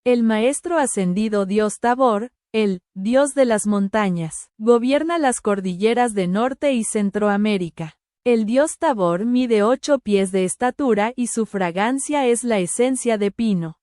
El maestro ascendido Dios Tabor, el Dios de las montañas, gobierna las cordilleras de Norte y Centroamérica. El Dios Tabor mide 8 pies de estatura y su fragancia es la esencia de pino.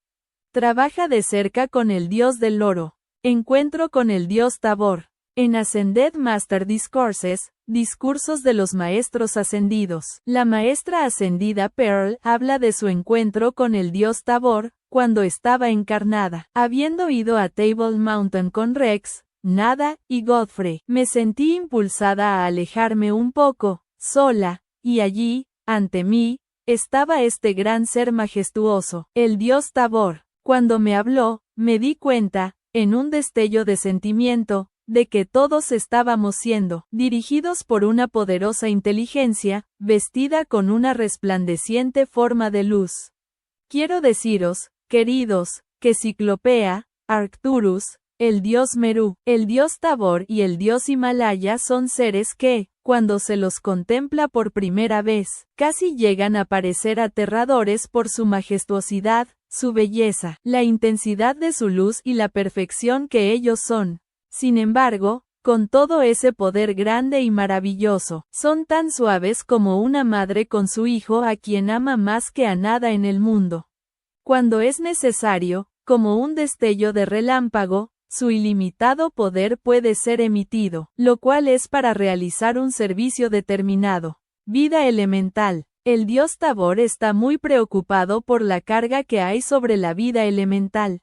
Trabaja de cerca con el Dios del oro. Encuentro con el Dios Tabor. En Ascended Master Discourses, discursos de los maestros ascendidos, la maestra ascendida Pearl habla de su encuentro con el Dios Tabor, cuando estaba encarnada. Habiendo ido a Table Mountain con Rex, Nada y Godfrey, me sentí impulsada a alejarme un poco, sola, y allí, ante mí, estaba este gran ser majestuoso, el Dios Tabor. Cuando me habló, me di cuenta, en un destello de sentimiento, de que todos estábamos siendo dirigidos por una poderosa inteligencia, vestida con una resplandeciente forma de luz. Quiero deciros, queridos, que Ciclopea, Arcturus, el dios Meru, el dios Tabor y el dios Himalaya son seres que, cuando se los contempla por primera vez, casi llegan a parecer aterradores por su majestuosidad, su belleza, la intensidad de su luz y la perfección que ellos son. Sin embargo, con todo ese poder grande y maravilloso, son tan suaves como una madre con su hijo a quien ama más que a nada en el mundo. Cuando es necesario, como un destello de relámpago, su ilimitado poder puede ser emitido, lo cual es para realizar un servicio determinado. Vida elemental. El dios Tabor está muy preocupado por la carga que hay sobre la vida elemental.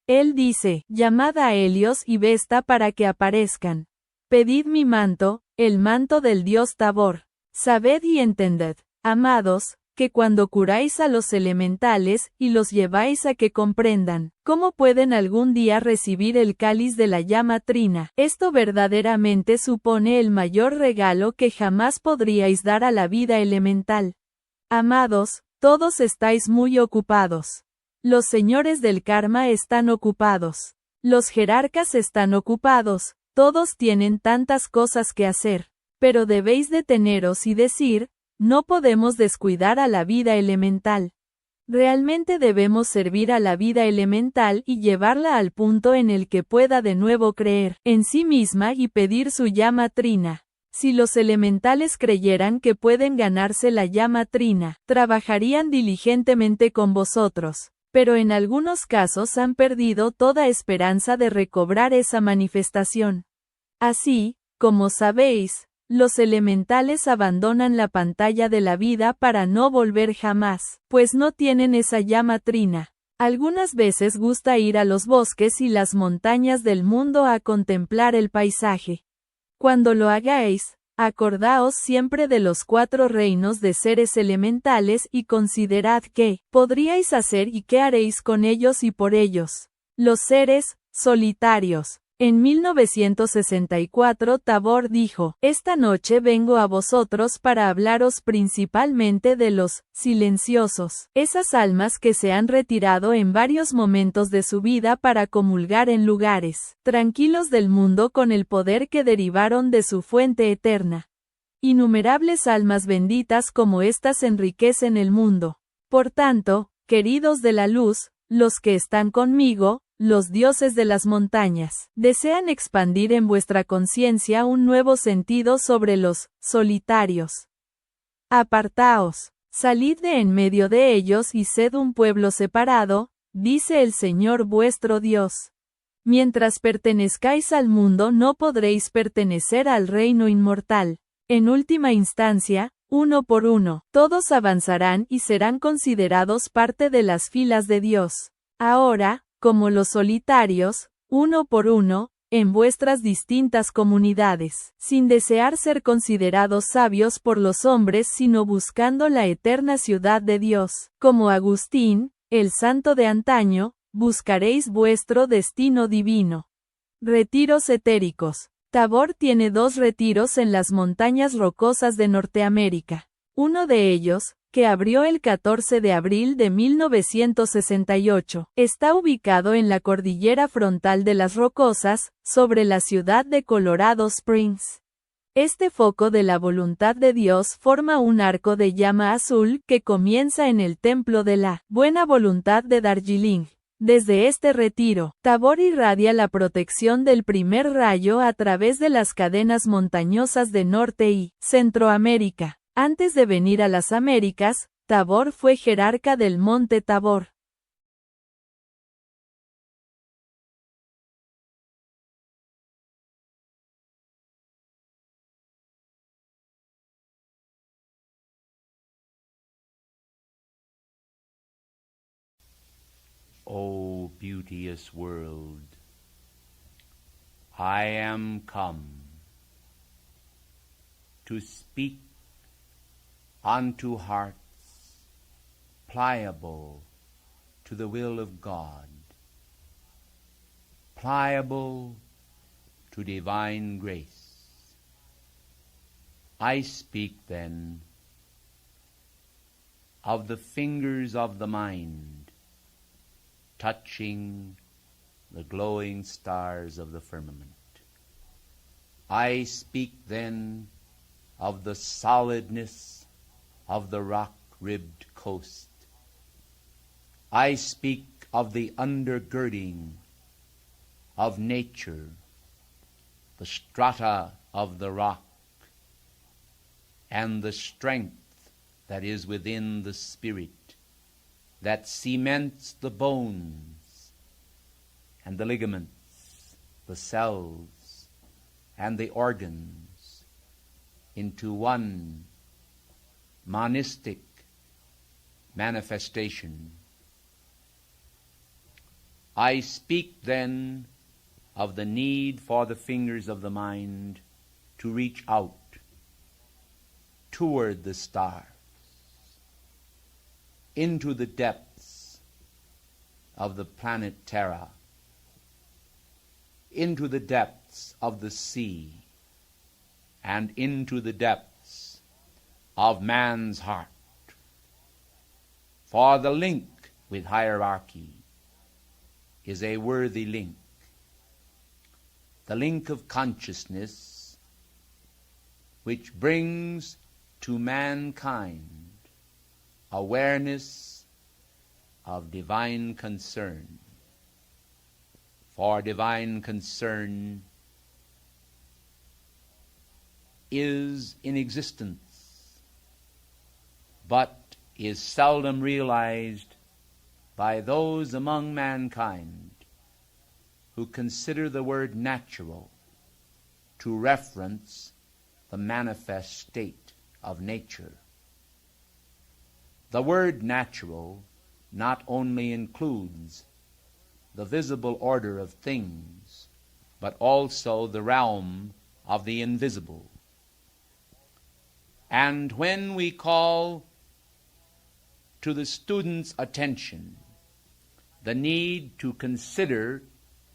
Él dice, llamad a Helios y Vesta para que aparezcan. Pedid mi manto, el manto del dios Tabor. Sabed y entended, amados, que cuando curáis a los elementales y los lleváis a que comprendan cómo pueden algún día recibir el cáliz de la llama trina, esto verdaderamente supone el mayor regalo que jamás podríais dar a la vida elemental. Amados, todos estáis muy ocupados. Los señores del karma están ocupados. Los jerarcas están ocupados. Todos tienen tantas cosas que hacer. Pero debéis deteneros y decir, no podemos descuidar a la vida elemental. Realmente debemos servir a la vida elemental y llevarla al punto en el que pueda de nuevo creer en sí misma y pedir su llama trina. Si los elementales creyeran que pueden ganarse la llama trina, trabajarían diligentemente con vosotros. Pero en algunos casos han perdido toda esperanza de recobrar esa manifestación. Así, como sabéis, los elementales abandonan la pantalla de la vida para no volver jamás, pues no tienen esa llama trina. Algunas veces gusta ir a los bosques y las montañas del mundo a contemplar el paisaje. Cuando lo hagáis, acordaos siempre de los 4 reinos de seres elementales y considerad qué podríais hacer y qué haréis con ellos y por ellos. Los seres solitarios. En 1964 Tabor dijo, esta noche vengo a vosotros para hablaros principalmente de los silenciosos, esas almas que se han retirado en varios momentos de su vida para comulgar en lugares tranquilos del mundo con el poder que derivaron de su fuente eterna. Innumerables almas benditas como estas enriquecen el mundo. Por tanto, queridos de la luz, los que están conmigo, los dioses de las montañas, desean expandir en vuestra conciencia un nuevo sentido sobre los solitarios. Apartaos, salid de en medio de ellos y sed un pueblo separado, dice el Señor vuestro Dios. Mientras pertenezcáis al mundo no podréis pertenecer al reino inmortal. En última instancia, uno por uno, todos avanzarán y serán considerados parte de las filas de Dios. Ahora, como los solitarios, uno por uno, en vuestras distintas comunidades, sin desear ser considerados sabios por los hombres sino buscando la eterna ciudad de Dios, como Agustín, el santo de antaño, buscaréis vuestro destino divino. Retiros etéricos. Tabor tiene 2 retiros en las montañas rocosas de Norteamérica. Uno de ellos, que abrió el 14 de abril de 1968, está ubicado en la cordillera frontal de las Rocosas, sobre la ciudad de Colorado Springs. Este foco de la voluntad de Dios forma un arco de llama azul que comienza en el templo de la buena voluntad de Darjeeling. Desde este retiro, Tabor irradia la protección del primer rayo a través de las cadenas montañosas de Norte y Centroamérica. Antes de venir a las Américas, Tabor fue jerarca del monte Tabor. O beauteous world, I am come to speak unto hearts pliable to the will of God, pliable to divine grace. I speak then of the fingers of the mind touching the glowing stars of the firmament. I speak then of the solidness of the rock-ribbed coast. I speak of the undergirding of nature, the strata of the rock, and the strength that is within the spirit, that cements the bones and the ligaments, the cells and the organs into one monistic manifestation. I speak then of the need for the fingers of the mind to reach out toward the stars, into the depths of the planet Terra, into the depths of the sea, and into the depths of man's heart. For the link with hierarchy is a worthy link, the link of consciousness which brings to mankind awareness of divine concern. For divine concern is in existence, but is seldom realized by those among mankind who consider the word natural to reference the manifest state of nature. The word natural not only includes the visible order of things, but also the realm of the invisible. And when we call to the student's attention the need to consider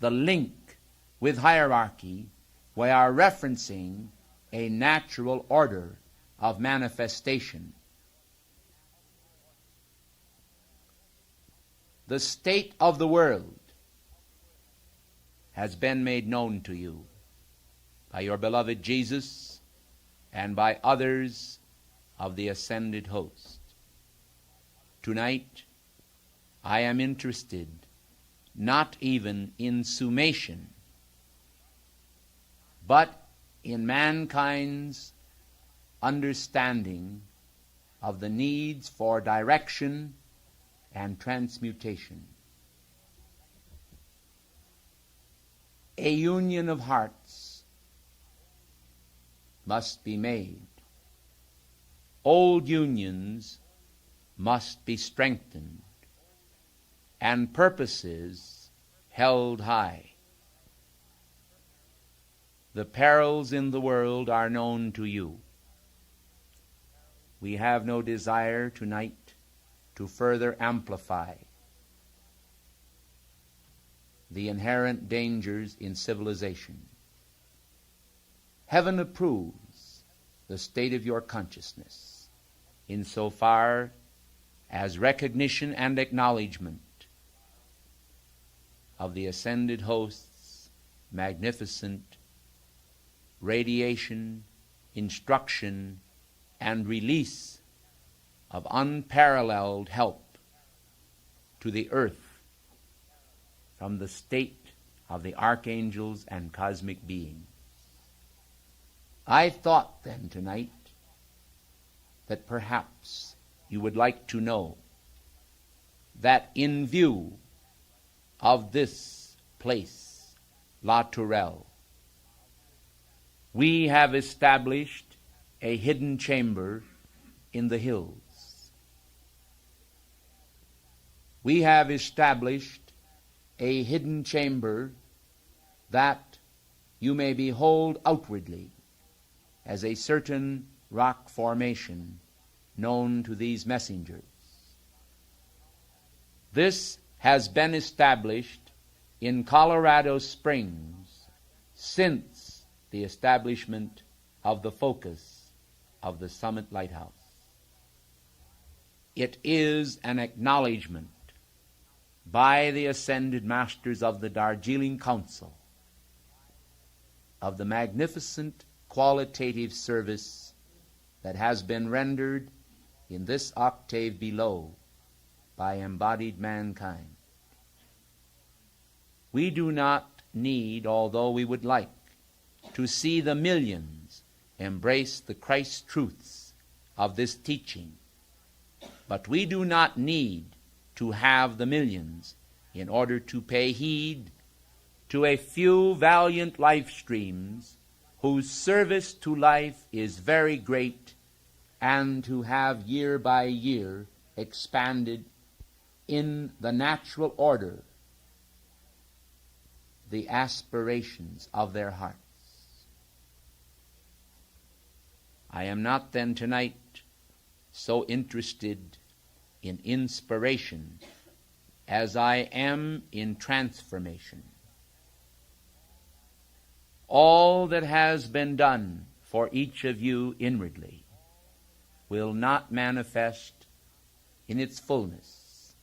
the link with hierarchy, we are referencing a natural order of manifestation. The state of the world has been made known to you by your beloved Jesus and by others of the ascended host. Tonight, I am interested not even in summation, but in mankind's understanding of the needs for direction and transmutation. A union of hearts must be made. Old unions must be strengthened, and purposes held high. The perils in the world are known to you. We have no desire tonight to further amplify the inherent dangers in civilization. Heaven approves the state of your consciousness insofar as recognition and acknowledgement of the ascended host's magnificent radiation, instruction, and release of unparalleled help to the earth from the state of the archangels and cosmic beings. I thought then tonight that perhaps you would like to know that in view of this place, La Tourelle, we have established a hidden chamber in the hills. We have established a hidden chamber that you may behold outwardly as a certain rock formation known to these messengers. This has been established in Colorado Springs since the establishment of the focus of the Summit Lighthouse. It is an acknowledgement by the ascended masters of the Darjeeling Council of the magnificent qualitative service that has been rendered in this octave below by embodied mankind. We do not need, although we would like, to see the millions embrace the Christ truths of this teaching, but we do not need to have the millions in order to pay heed to a few valiant life streams whose service to life is very great, and who have year by year expanded in the natural order the aspirations of their hearts. I am not then tonight so interested in inspiration as I am in transformation. All that has been done for each of you inwardly will not manifest in its fullness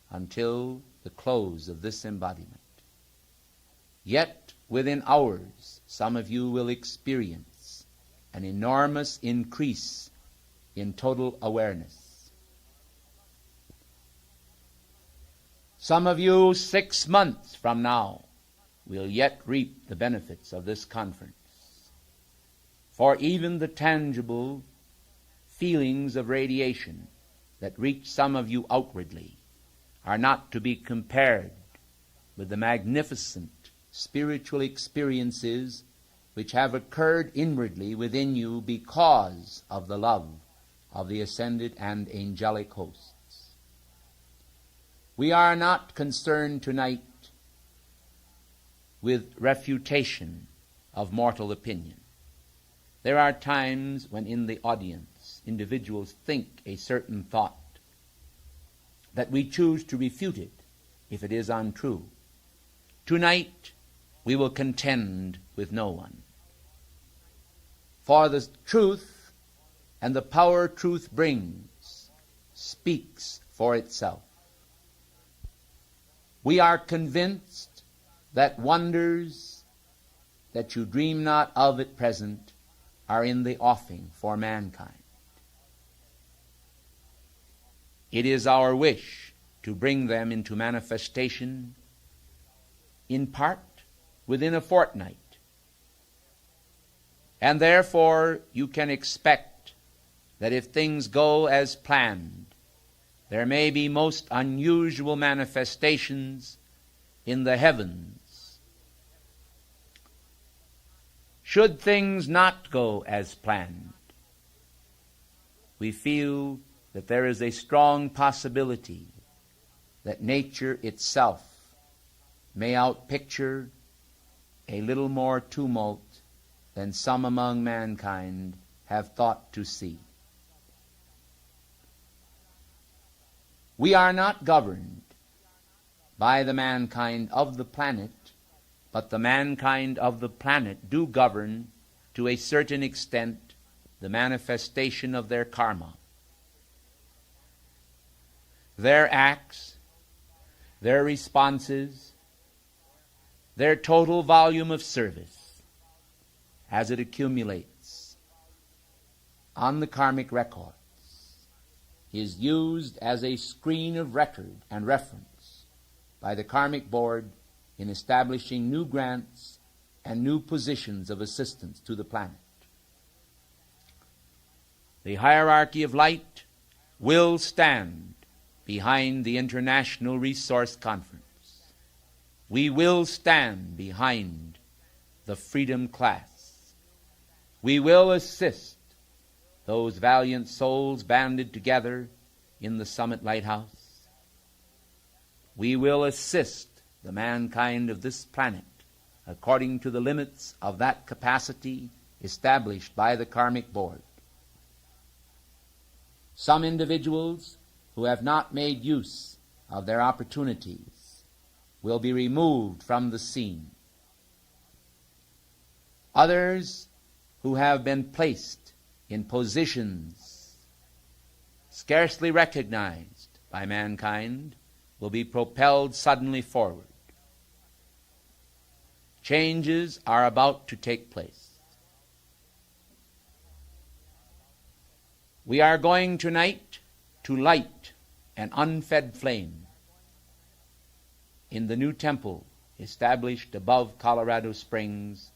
until the close of this embodiment. Yet within hours, some of you will experience an enormous increase in total awareness. Some of you 6 months from now will yet reap the benefits of this conference. For even the tangible feelings of radiation that reach some of you outwardly are not to be compared with the magnificent spiritual experiences which have occurred inwardly within you because of the love of the ascended and angelic hosts. We are not concerned tonight with refutation of mortal opinion. There are times when in the audience individuals think a certain thought that we choose to refute it if it is untrue. Tonight we will contend with no one. For the truth and the power truth brings speaks for itself. We are convinced that wonders that you dream not of at present are in the offing for mankind. It is our wish to bring them into manifestation, in part within a fortnight. And therefore you can expect that if things go as planned, there may be most unusual manifestations in the heavens. Should things not go as planned, we feel that there is a strong possibility that nature itself may outpicture a little more tumult than some among mankind have thought to see. We are not governed by the mankind of the planet, but the mankind of the planet do govern to a certain extent the manifestation of their karma. Their acts, their responses, their total volume of service, as it accumulates on the karmic records, is used as a screen of record and reference by the Karmic Board in establishing new grants and new positions of assistance to the planet. The hierarchy of light will stand behind the International Resource Conference. We will stand behind the Freedom Class. We will assist those valiant souls banded together in the Summit Lighthouse. We will assist the mankind of this planet according to the limits of that capacity established by the Karmic Board. Some individuals who have not made use of their opportunities will be removed from the scene. Others who have been placed in positions scarcely recognized by mankind will be propelled suddenly forward. Changes are about to take place. We are going tonight to light an unfed flame in the new temple established above Colorado Springs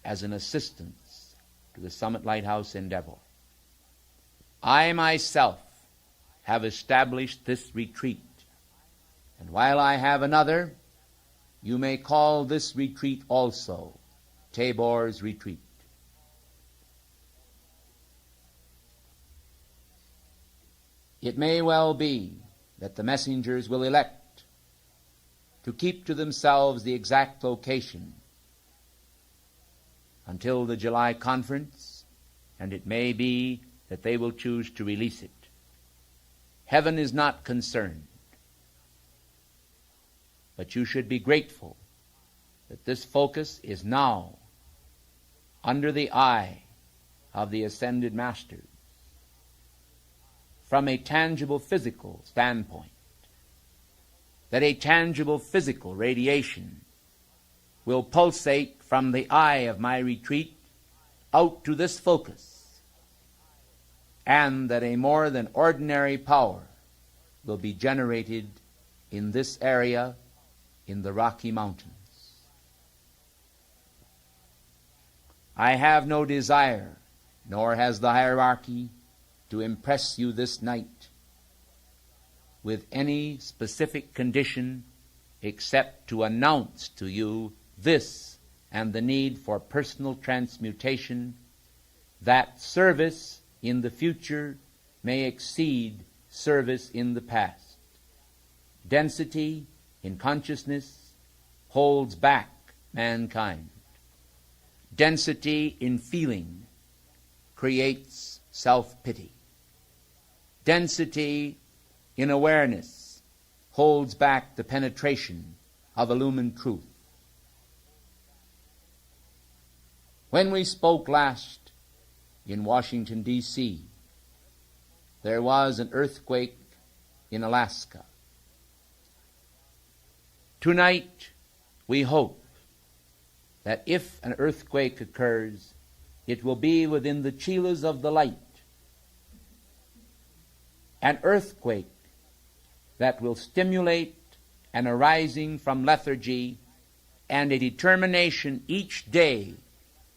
as an assistance to the Summit Lighthouse endeavor. I myself have established this retreat, and while I have another, you may call this retreat also Tabor's Retreat. It may well be that the messengers will elect to keep to themselves the exact location until the July conference, and it may be that they will choose to release it. Heaven is not concerned, but you should be grateful that this focus is now under the eye of the Ascended Masters from a tangible physical standpoint, that a tangible physical radiation will pulsate from the eye of my retreat out to this focus, and that a more than ordinary power will be generated in this area in the Rocky Mountains. I have no desire, nor has the hierarchy, to impress you this night with any specific condition except to announce to you this and the need for personal transmutation, that service in the future may exceed service in the past. Density in consciousness holds back mankind. Density in feeling creates self-pity. Density in awareness holds back the penetration of illumined truth. When we spoke last in Washington, D.C., there was an earthquake in Alaska. Tonight, we hope that if an earthquake occurs, it will be within the chelas of the light. An earthquake that will stimulate an arising from lethargy and a determination each day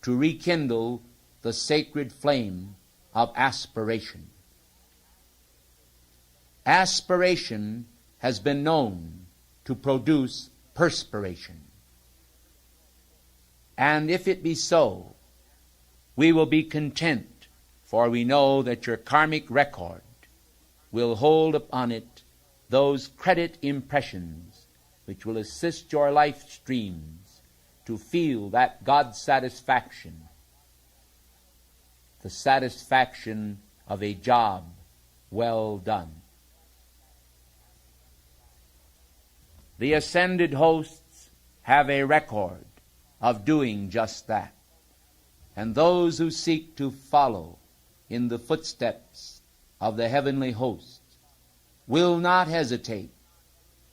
to rekindle the sacred flame of aspiration. Aspiration has been known to produce perspiration. And if it be so, we will be content, for we know that your karmic record will hold upon it those credit impressions which will assist your life streams to feel that God satisfaction, the satisfaction of a job well done. The ascended hosts have a record of doing just that, and those who seek to follow in the footsteps of the heavenly host will not hesitate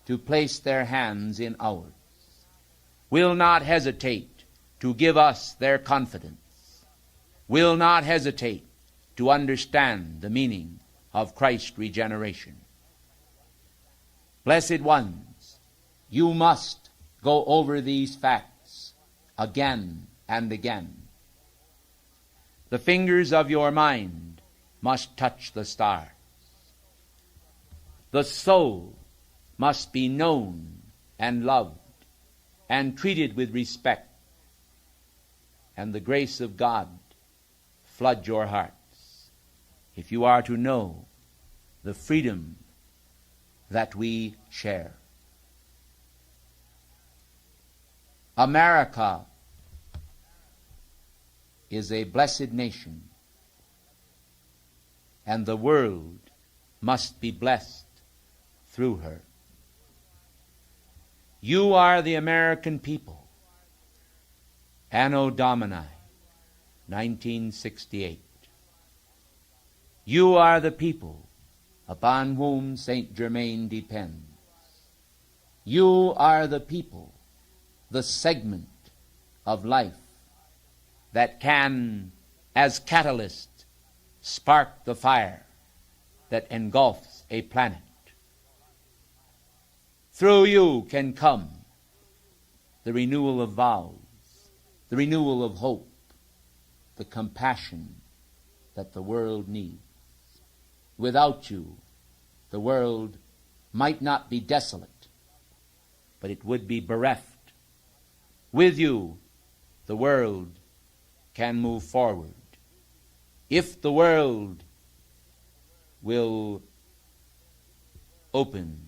to place their hands in ours, will not hesitate to give us their confidence, will not hesitate to understand the meaning of Christ's regeneration. Blessed ones, You must go over these facts again and again. The fingers of your mind must touch the stars. The soul must be known and loved and treated with respect, and the grace of God flood your hearts if you are to know the freedom that we share. America is a blessed nation, and the world must be blessed through her. You are the American people. Anno Domini, 1968. You are the people upon whom Saint Germain depends. You are the people, the segment of life that can, as catalyst, spark the fire that engulfs a planet. Through you can come the renewal of vows, the renewal of hope, the compassion that the world needs. Without you, the world might not be desolate, but it would be bereft. With you, the world can move forward. If the world will open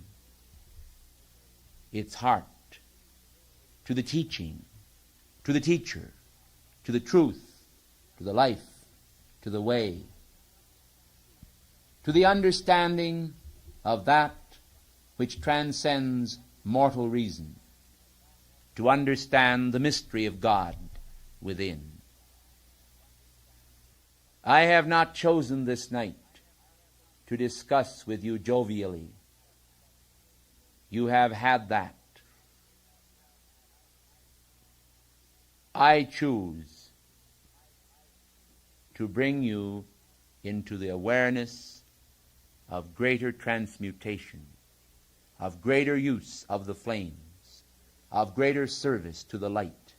its heart to the teaching, to the teacher, to the truth, to the life, to the way, to the understanding of that which transcends mortal reason, to understand the mystery of God within. I have not chosen this night to discuss with you jovially. You have had that. I choose to bring you into the awareness of greater transmutation, of greater use of the flames, of greater service to the light,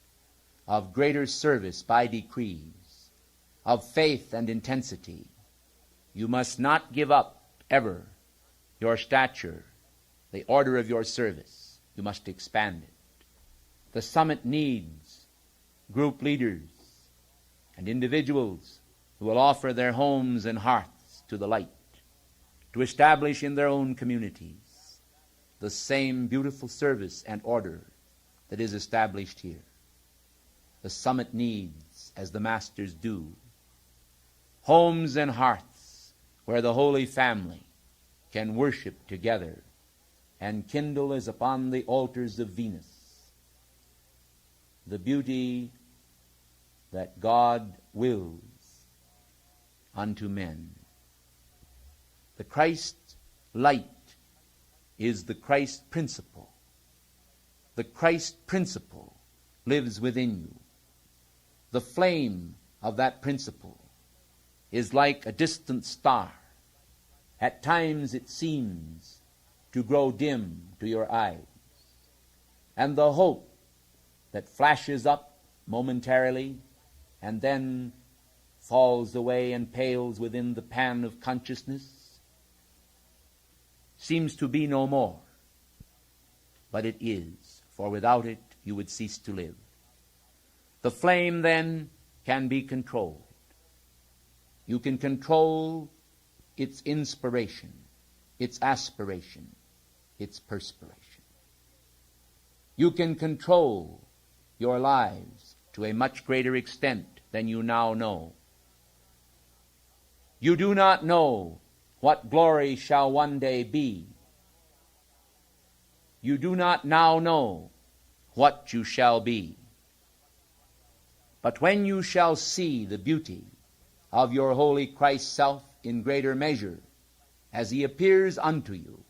of greater service by decrees, of faith and intensity. You must not give up ever your stature, the order of your service. You must expand it. The summit needs group leaders and individuals who will offer their homes and hearts to the light, to establish in their own communities the same beautiful service and order that is established here. The summit needs, as the masters do, homes and hearts where the Holy Family can worship together and kindle as upon the altars of Venus the beauty that God wills unto men. The Christ light is the Christ principle. The Christ principle lives within you. The flame of that principle is like a distant star. At times it seems to grow dim to your eyes. And the hope that flashes up momentarily and then falls away and pales within the pan of consciousness seems to be no more. But it is, for without it you would cease to live. The flame then can be controlled. You can control its inspiration, its aspiration, its perspiration. You can control your lives to a much greater extent than you now know. You do not know what glory shall one day be. You do not now know what you shall be. But when you shall see the beauty of your holy Christ self in greater measure, as he appears unto you,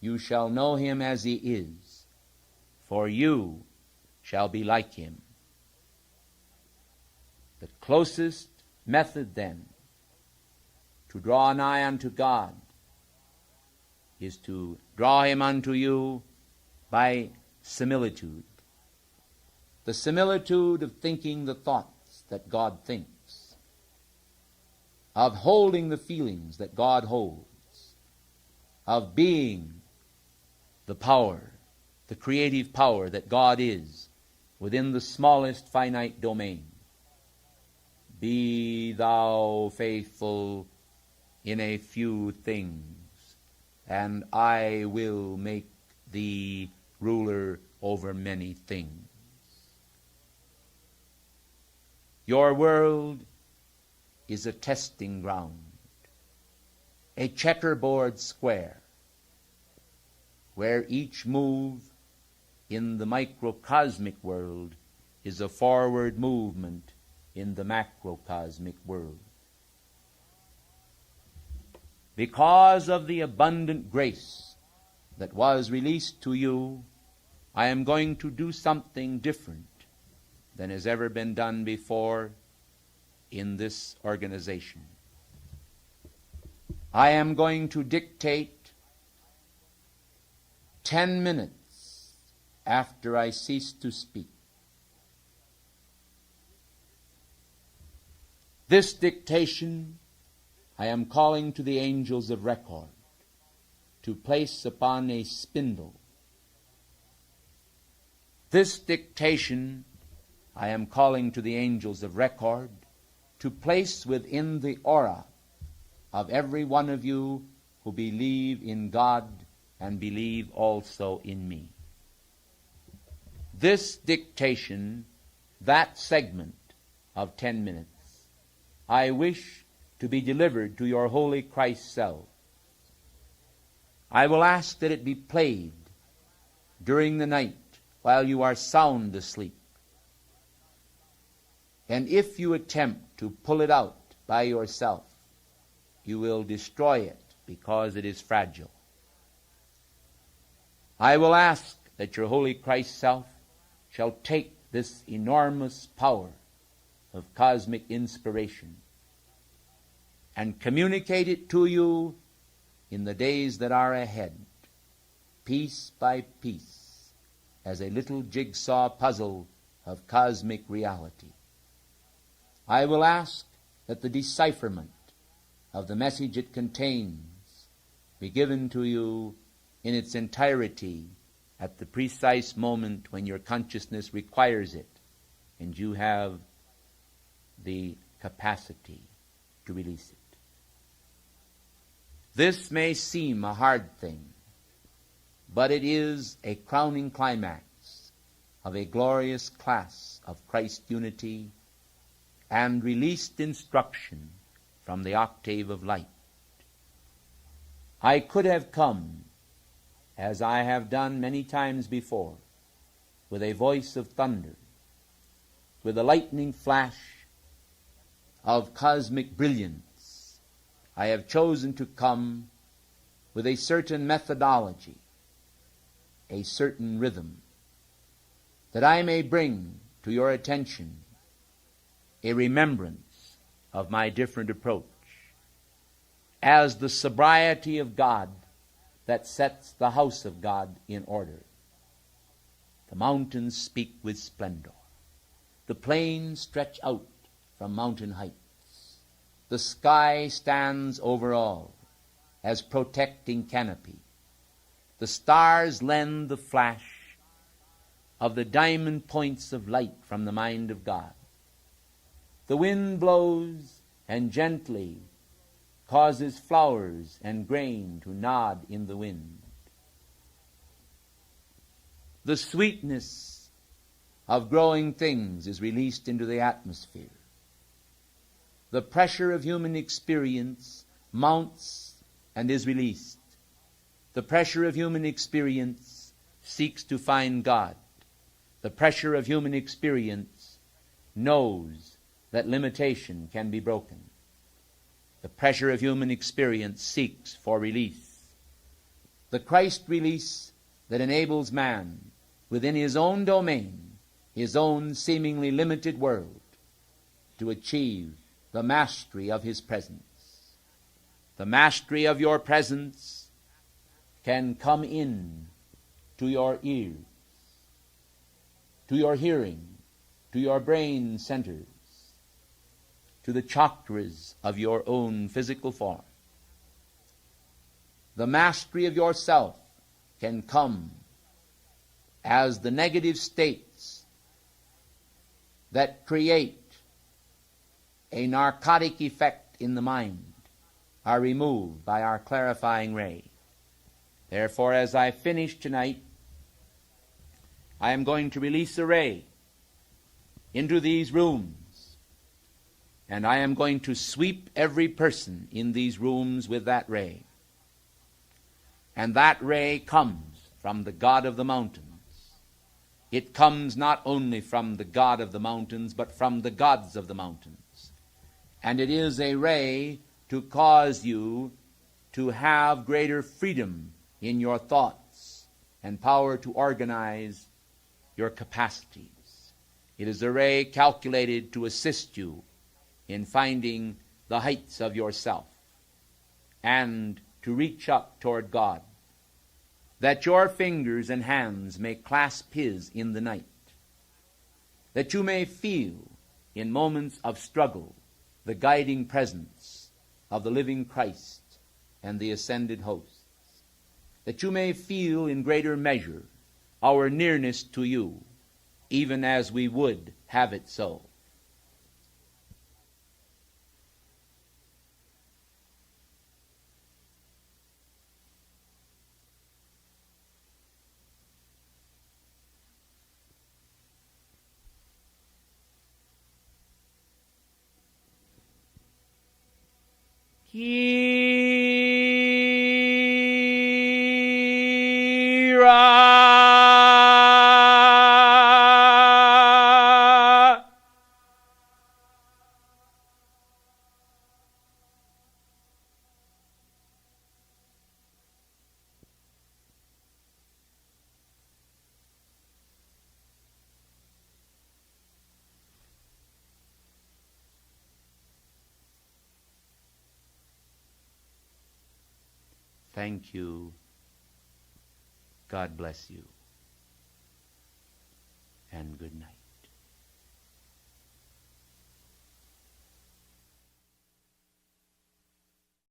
you shall know him as he is, for you shall be like him. The closest method then to draw nigh unto God is to draw him unto you by similitude. The similitude of thinking the thoughts that God thinks, of holding the feelings that God holds, of being the power, the creative power that God is within the smallest finite domain. Be thou faithful in a few things, and I will make thee ruler over many things. Your world is a testing ground, a checkerboard square, where each move in the microcosmic world is a forward movement in the macrocosmic world. Because of the abundant grace that was released to you, I am going to do something different than has ever been done before in this organization. I am going to dictate 10 minutes after I cease to speak. This dictation I am calling to the angels of record to place upon a spindle. This dictation I am calling to the angels of record to place within the aura of every one of you who believe in God and believe also in me. This dictation, that segment of 10 minutes, I wish to be delivered to your holy Christ self. I will ask that it be played during the night while you are sound asleep. And if you attempt to pull it out by yourself, you will destroy it because it is fragile. I will ask that your holy Christ self shall take this enormous power of cosmic inspiration and communicate it to you in the days that are ahead, piece by piece, as a little jigsaw puzzle of cosmic reality. I will ask that the decipherment of the message it contains be given to you in its entirety at the precise moment when your consciousness requires it and you have the capacity to release it. This may seem a hard thing, but it is a crowning climax of a glorious class of Christ unity and released instruction from the octave of light. I could have come, as I have done many times before, with a voice of thunder, with a lightning flash of cosmic brilliance. I have chosen to come with a certain methodology, a certain rhythm, that I may bring to your attention a remembrance of my different approach, as the sobriety of God that sets the house of God in order. The mountains speak with splendor. The plains stretch out from mountain heights. The sky stands over all as protecting canopy. The stars lend the flash of the diamond points of light from the mind of God. The wind blows and gently causes flowers and grain to nod in the wind. The sweetness of growing things is released into the atmosphere. The pressure of human experience mounts and is released. The pressure of human experience seeks to find God. The pressure of human experience knows that limitation can be broken. The pressure of human experience seeks for release. The Christ release that enables man within his own domain, his own seemingly limited world, to achieve the mastery of his presence. The mastery of your presence can come in to your ears, to your hearing, to your brain centers, to the chakras of your own physical form. The mastery of yourself can come as the negative states that create a narcotic effect in the mind are removed by our clarifying ray. Therefore, as I finish tonight, I am going to release a ray into these rooms, and I am going to sweep every person in these rooms with that ray. And that ray comes from the God of the mountains. It comes not only from the God of the mountains, but from the gods of the mountains. And it is a ray to cause you to have greater freedom in your thoughts and power to organize your capacities. It is a ray calculated to assist you in finding the heights of yourself and to reach up toward God, that your fingers and hands may clasp His in the night, that you may feel in moments of struggle the guiding presence of the living Christ and the ascended hosts, that you may feel in greater measure our nearness to you, even as we would have it so. Thank you. God bless you. And good night.